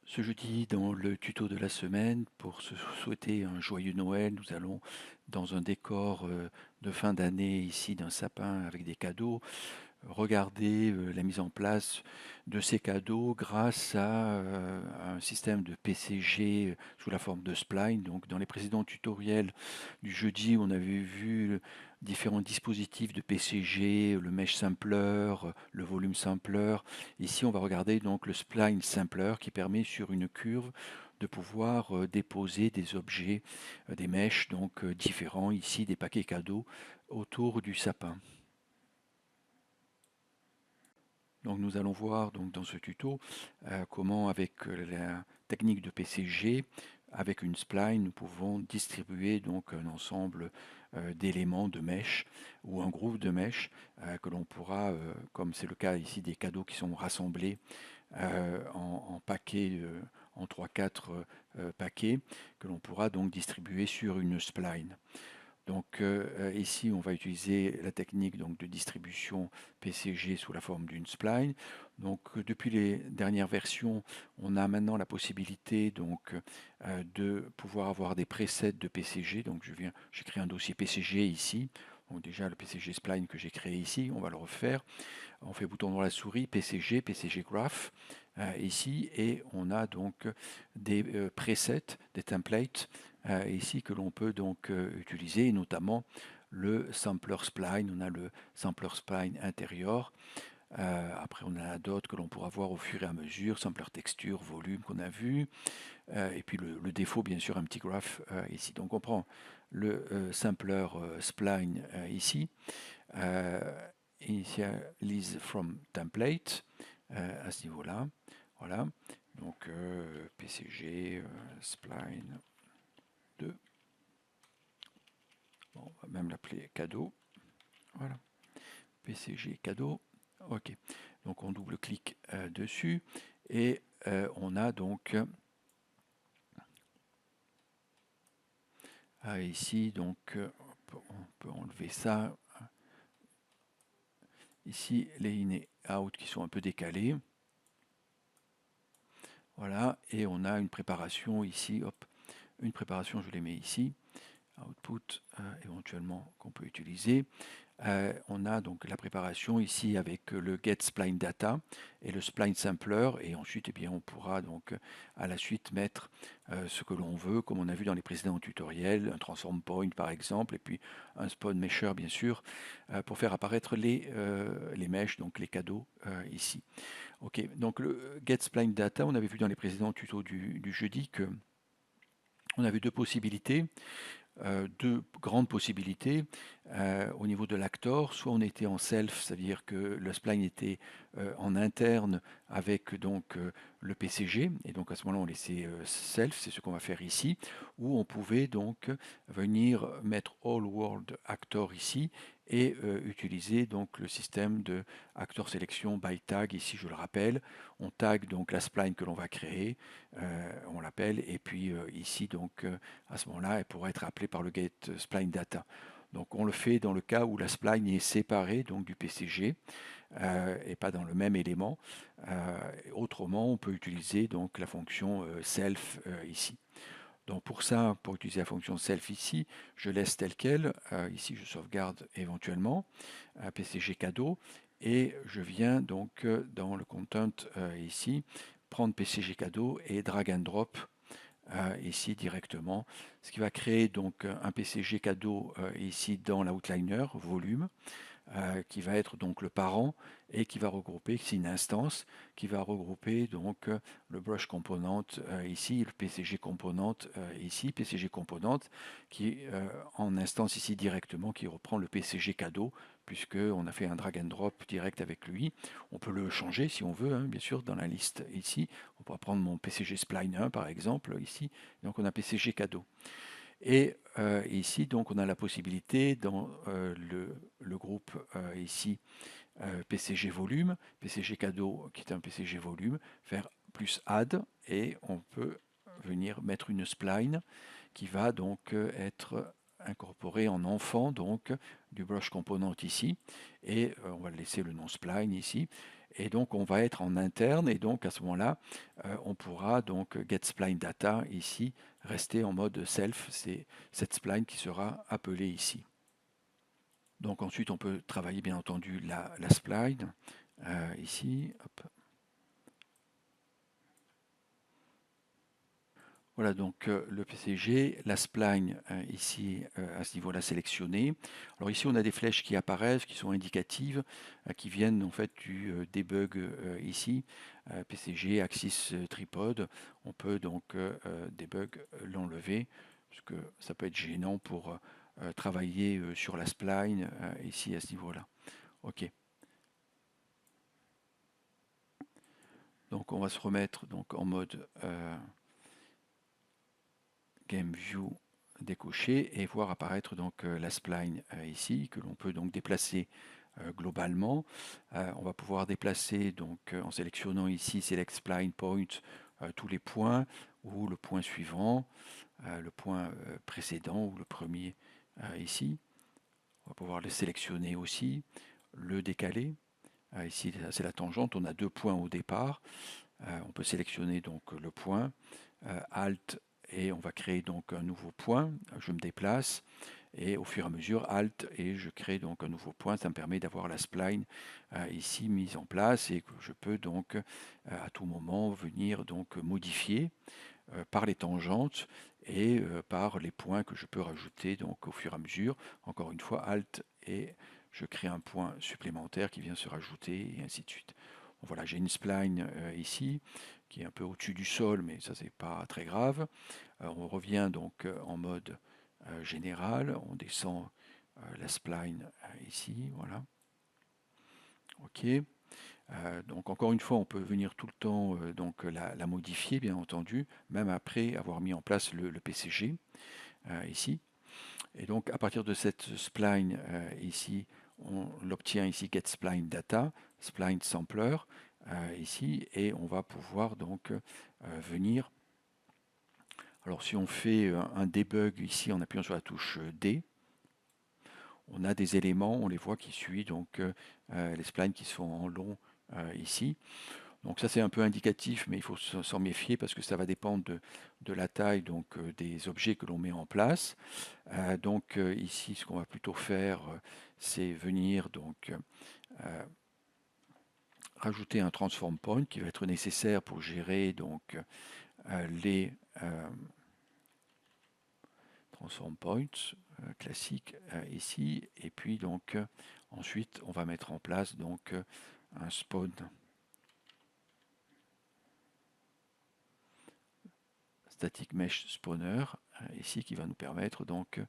Ce jeudi, dans le tuto de la semaine, pour se souhaiter un joyeux Noël, nous allons dans un décor de fin d'année ici d'un sapin avec des cadeaux, regarder la mise en place de ces cadeaux grâce à un système de PCG sous la forme de spline. Donc, dans les précédents tutoriels du jeudi, on avait vu différents dispositifs de PCG, le mesh sampler, le volume sampler. Ici, on va regarder donc le spline sampler qui permet sur une curve de pouvoir déposer des objets, des meshs donc différents, ici des paquets cadeaux autour du sapin. Donc nous allons voir donc dans ce tuto comment avec la technique de PCG, avec une spline, nous pouvons distribuer donc un ensemble d'éléments de mesh ou un groupe de mesh que l'on pourra, comme c'est le cas ici des cadeaux qui sont rassemblés en paquets, en 3-4 paquets, que l'on pourra donc distribuer sur une spline. Donc ici, on va utiliser la technique donc, de distribution PCG sous la forme d'une spline. Donc depuis les dernières versions, on a maintenant la possibilité donc, de pouvoir avoir des presets de PCG. Donc j'ai créé un dossier PCG ici. Donc déjà le PCG spline que j'ai créé ici, on va le refaire. On fait bouton droit la souris, PCG, PCG Graph ici, et on a donc des presets, des templates ici que l'on peut donc utiliser, notamment le sampler spline. On a le sampler spline intérieur. Après, on en a d'autres que l'on pourra voir au fur et à mesure, sampler texture, volume qu'on a vu, et puis le défaut, bien sûr, un petit graph ici. Donc on prend le sampler spline ici, initialize from template à ce niveau-là. Voilà. Donc PCG spline 2. Bon, on va même l'appeler cadeau. Voilà. PCG cadeau. OK. Donc on double-clique dessus et on a donc ici donc on peut enlever ça. Ici les in et out qui sont un peu décalés. Voilà, et on a une préparation ici, hop, une préparation, je les mets ici, output éventuellement qu'on peut utiliser. On a donc la préparation ici avec le get spline data et le spline sampler, et ensuite eh bien, on pourra donc à la suite mettre ce que l'on veut, comme on a vu dans les précédents tutoriels, un transform point par exemple, et puis un spawn mesher bien sûr, pour faire apparaître les meshes, donc les cadeaux ici. Ok, donc le get spline data, on avait vu dans les précédents tutos du jeudi que on avait deux possibilités. Deux grandes possibilités au niveau de l'actor. Soit on était en self, c'est-à-dire que le spline était en interne avec donc le PCG, et donc à ce moment-là on laissait self, c'est ce qu'on va faire ici, ou on pouvait donc venir mettre all world actor ici et utiliser donc le système de actor sélection by tag. Ici je le rappelle, on tag donc la spline que l'on va créer, on l'appelle, et puis ici donc à ce moment-là elle pourra être appelée par le get spline data. Donc on le fait dans le cas où la spline est séparée donc du PCG et pas dans le même élément. Autrement, on peut utiliser donc la fonction self ici. Donc pour ça, pour utiliser la fonction self ici, je laisse tel quel. Ici, je sauvegarde éventuellement PCG cadeau et je viens donc dans le content ici prendre PCG cadeau et drag and drop ici directement, ce qui va créer donc un PCG cadeau ici dans l'outliner volume, qui va être donc le parent et qui va regrouper, c'est une instance qui va regrouper donc le brush component ici, le PCG component ici, PCG component qui en instance ici directement qui reprend le PCG cadeau puisque on a fait un drag and drop direct avec lui. On peut le changer si on veut, hein, bien sûr, dans la liste ici. On pourra prendre mon PCG spline 1 par exemple ici. Donc on a PCG cadeau. Et ici, donc, on a la possibilité dans le groupe ici PCG volume, PCG cadeau qui est un PCG volume, faire plus add et on peut venir mettre une spline qui va donc être incorporée en enfant donc du brush component ici et on va laisser le nom spline ici et donc on va être en interne, et donc à ce moment-là, on pourra donc get spline data ici, rester en mode self, c'est cette spline qui sera appelée ici. Donc ensuite on peut travailler bien entendu la spline, ici, hop. Voilà donc le PCG, la spline ici à ce niveau-là sélectionné. Alors ici on a des flèches qui apparaissent, qui sont indicatives, qui viennent en fait du debug ici, PCG, axis tripod. On peut donc debug l'enlever, parce que ça peut être gênant pour travailler sur la spline ici à ce niveau-là. Ok. Donc on va se remettre donc en mode Game View décoché et voir apparaître donc la spline ici que l'on peut donc déplacer globalement. On va pouvoir déplacer donc en sélectionnant ici Select Spline Point tous les points ou le point suivant, le point précédent ou le premier ici. On va pouvoir le sélectionner aussi, le décaler. Ici c'est la tangente, on a 2 points au départ. On peut sélectionner donc le point, Alt, et on va créer donc un nouveau point. Je me déplace et au fur et à mesure Alt et je crée donc un nouveau point. Ça me permet d'avoir la spline ici mise en place et que je peux donc à tout moment venir donc modifier par les tangentes et par les points que je peux rajouter donc au fur et à mesure. Encore une fois Alt et je crée un point supplémentaire qui vient se rajouter et ainsi de suite. Voilà, j'ai une spline ici qui est un peu au-dessus du sol, mais ça c'est pas très grave. On revient donc en mode général, on descend la spline ici, voilà. Ok. Donc encore une fois, on peut venir tout le temps donc la modifier, bien entendu, même après avoir mis en place le PCG ici. Et donc à partir de cette spline ici, on l'obtient ici get spline data, spline sampler ici, et on va pouvoir donc venir. Alors si on fait un debug ici en appuyant sur la touche D, on a des éléments, on les voit qui suivent donc les splines qui sont en long ici. Donc ça c'est un peu indicatif, mais il faut s'en méfier parce que ça va dépendre de la taille donc, des objets que l'on met en place. Donc ici ce qu'on va plutôt faire, c'est venir donc rajouter un transform point qui va être nécessaire pour gérer donc les transform points classiques ici, et puis donc ensuite on va mettre en place donc un spawn static mesh spawner ici qui va nous permettre donc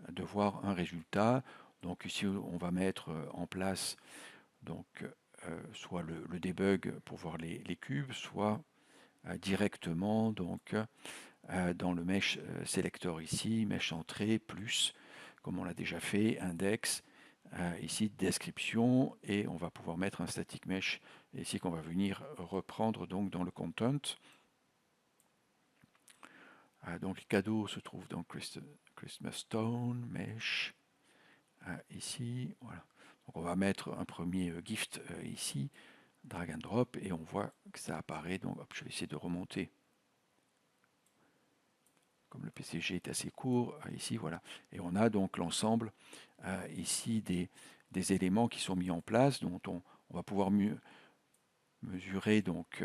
de voir un résultat. Donc ici on va mettre en place donc soit le debug pour voir les cubes, soit directement donc dans le mesh selector ici, mesh entrée plus, comme on l'a déjà fait, index, ici description, et on va pouvoir mettre un static mesh ici qu'on va venir reprendre donc dans le content. Donc les cadeaux se trouvent dans Christmas Stone, mesh, ici, voilà. Donc on va mettre un premier gift ici, drag and drop, et on voit que ça apparaît. Donc hop, je vais essayer de remonter. Comme le PCG est assez court, ici, voilà. Et on a donc l'ensemble ici des éléments qui sont mis en place, dont on va pouvoir mesurer, donc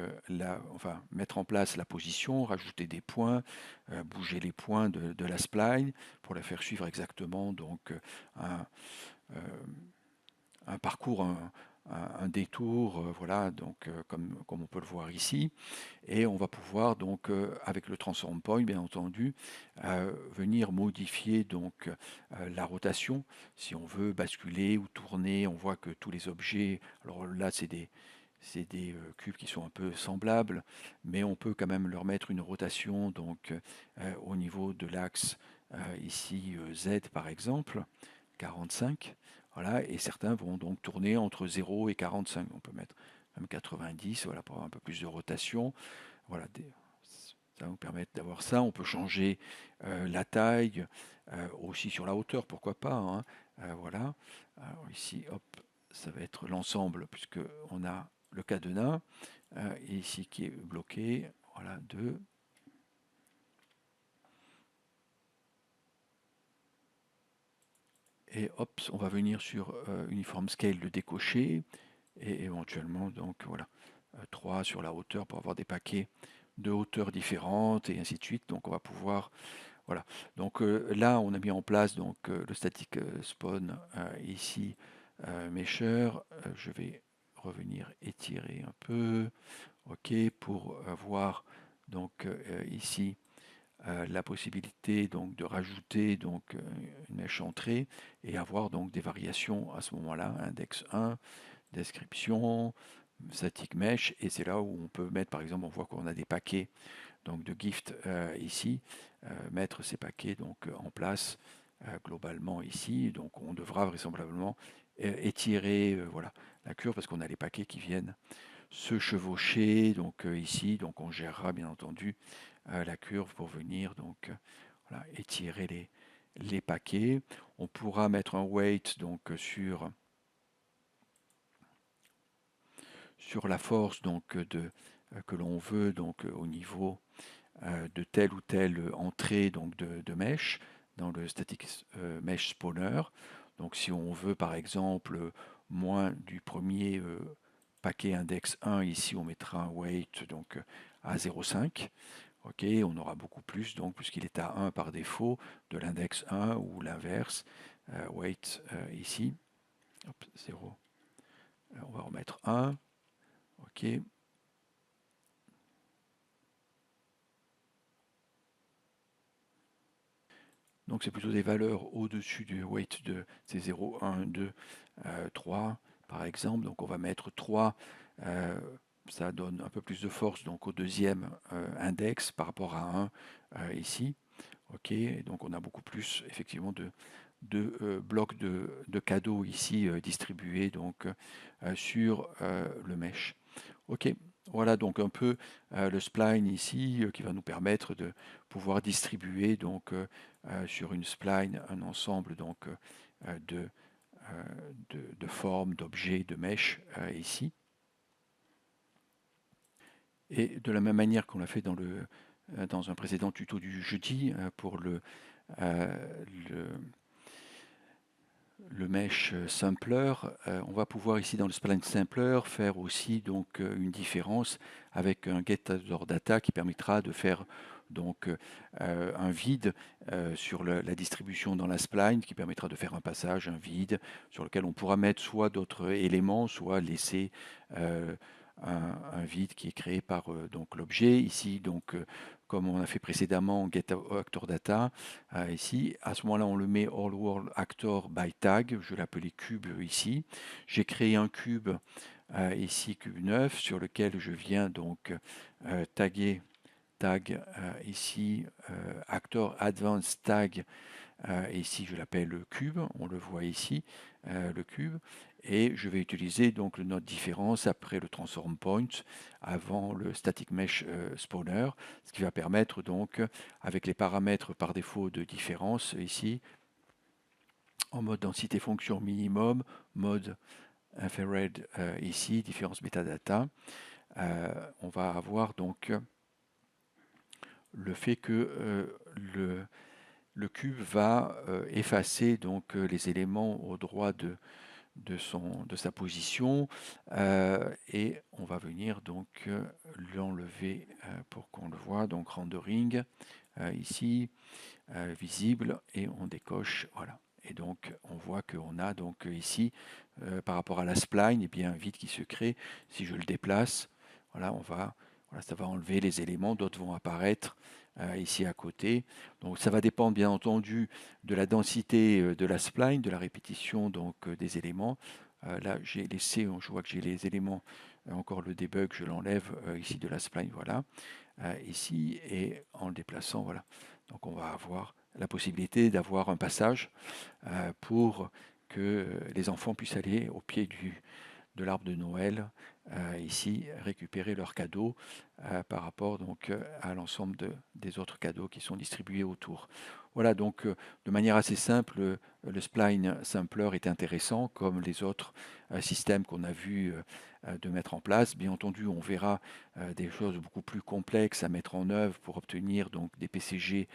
enfin mettre en place la position, rajouter des points, bouger les points de la spline pour la faire suivre exactement donc un parcours, un détour, voilà, donc comme on peut le voir ici, et on va pouvoir donc avec le transform point bien entendu venir modifier donc la rotation. Si on veut basculer ou tourner, on voit que tous les objets, alors là c'est des cubes qui sont un peu semblables, mais on peut quand même leur mettre une rotation donc au niveau de l'axe ici Z par exemple, 45. Voilà, et certains vont donc tourner entre 0 et 45. On peut mettre même 90, voilà, pour avoir un peu plus de rotation. Voilà, ça va nous permettre d'avoir ça. On peut changer la taille, aussi sur la hauteur, pourquoi pas. Hein. Voilà. Alors ici, hop, ça va être l'ensemble, puisque on a le cadenas, ici qui est bloqué, voilà, 2. Et hop, on va venir sur Uniform Scale, le décocher, et éventuellement, donc voilà, 3 sur la hauteur pour avoir des paquets de hauteurs différentes, et ainsi de suite. Donc on va pouvoir, voilà. Donc là, on a mis en place donc, le static spawn ici, mesher. Je vais revenir étirer un peu, ok, pour voir donc ici la possibilité donc de rajouter donc une mèche entrée et avoir donc des variations à ce moment-là, index 1, description, static mesh, et c'est là où on peut mettre, par exemple, on voit qu'on a des paquets donc de gift ici, mettre ces paquets donc en place globalement ici. Donc on devra vraisemblablement étirer voilà la curve parce qu'on a les paquets qui viennent se chevaucher donc ici. Donc on gérera bien entendu la curve pour venir donc voilà, étirer les paquets. On pourra mettre un weight donc sur la force donc que l'on veut donc au niveau de telle ou telle entrée donc de mesh dans le static mesh spawner. Donc si on veut par exemple moins du premier paquet index 1, ici on mettra un weight donc à 0,5. Ok, on aura beaucoup plus donc puisqu'il est à 1 par défaut de l'index 1 ou l'inverse, weight ici, hop, 0, on va remettre 1, ok. Donc c'est plutôt des valeurs au-dessus du weight de ces 0, 1, 2, 3 par exemple. Donc on va mettre 3, ça donne un peu plus de force donc au deuxième index par rapport à 1 ici. Ok, et donc on a beaucoup plus effectivement de blocs de cadeaux ici distribués donc sur le mesh. Ok, voilà donc un peu le spline ici qui va nous permettre de pouvoir distribuer donc sur une spline un ensemble donc de, de formes, d'objets, de mesh ici. Et de la même manière qu'on l'a fait dans un précédent tuto du jeudi pour le le mesh sampler, on va pouvoir ici dans le spline sampler faire aussi donc une différence avec un getOrData qui permettra de faire donc un vide sur la distribution dans la spline, qui permettra de faire un passage, un vide sur lequel on pourra mettre soit d'autres éléments, soit laisser un vide qui est créé par donc l'objet ici. Donc comme on a fait précédemment getActorData, ici, à ce moment-là, on le met all world actor by tag. Je vais l'appeler cube ici. J'ai créé un cube ici, cube 9, sur lequel je viens donc taguer tag ici actor advanced tag. Ici, je l'appelle le cube. On le voit ici, le cube. Et je vais utiliser donc le node différence après le transform point, avant le static mesh spawner, ce qui va permettre donc, avec les paramètres par défaut de différence ici, en mode densité fonction minimum, mode infrared ici, différence metadata, on va avoir donc le fait que le cube va effacer donc les éléments au droit de sa position et on va venir donc l'enlever pour qu'on le voit, donc rendering ici visible, et on décoche, voilà. Et donc on voit qu'on a donc ici par rapport à la spline, et bien un vide qui se crée. Si je le déplace, voilà, voilà, ça va enlever les éléments, d'autres vont apparaître ici à côté. Donc ça va dépendre bien entendu de la densité de la spline, de la répétition donc des éléments. Là j'ai laissé, je vois que j'ai les éléments, encore le debug, je l'enlève ici de la spline, voilà, ici, et en le déplaçant, voilà. Donc on va avoir la possibilité d'avoir un passage pour que les enfants puissent aller au pied de l'arbre de Noël, ici récupérer leurs cadeaux par rapport donc à l'ensemble des autres cadeaux qui sont distribués autour. Voilà, donc de manière assez simple, le spline sampler est intéressant comme les autres systèmes qu'on a vu de mettre en place. Bien entendu, on verra des choses beaucoup plus complexes à mettre en œuvre pour obtenir donc des PCG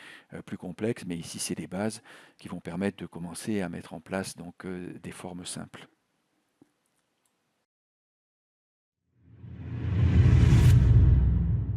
plus complexes, mais ici c'est les bases qui vont permettre de commencer à mettre en place donc des formes simples.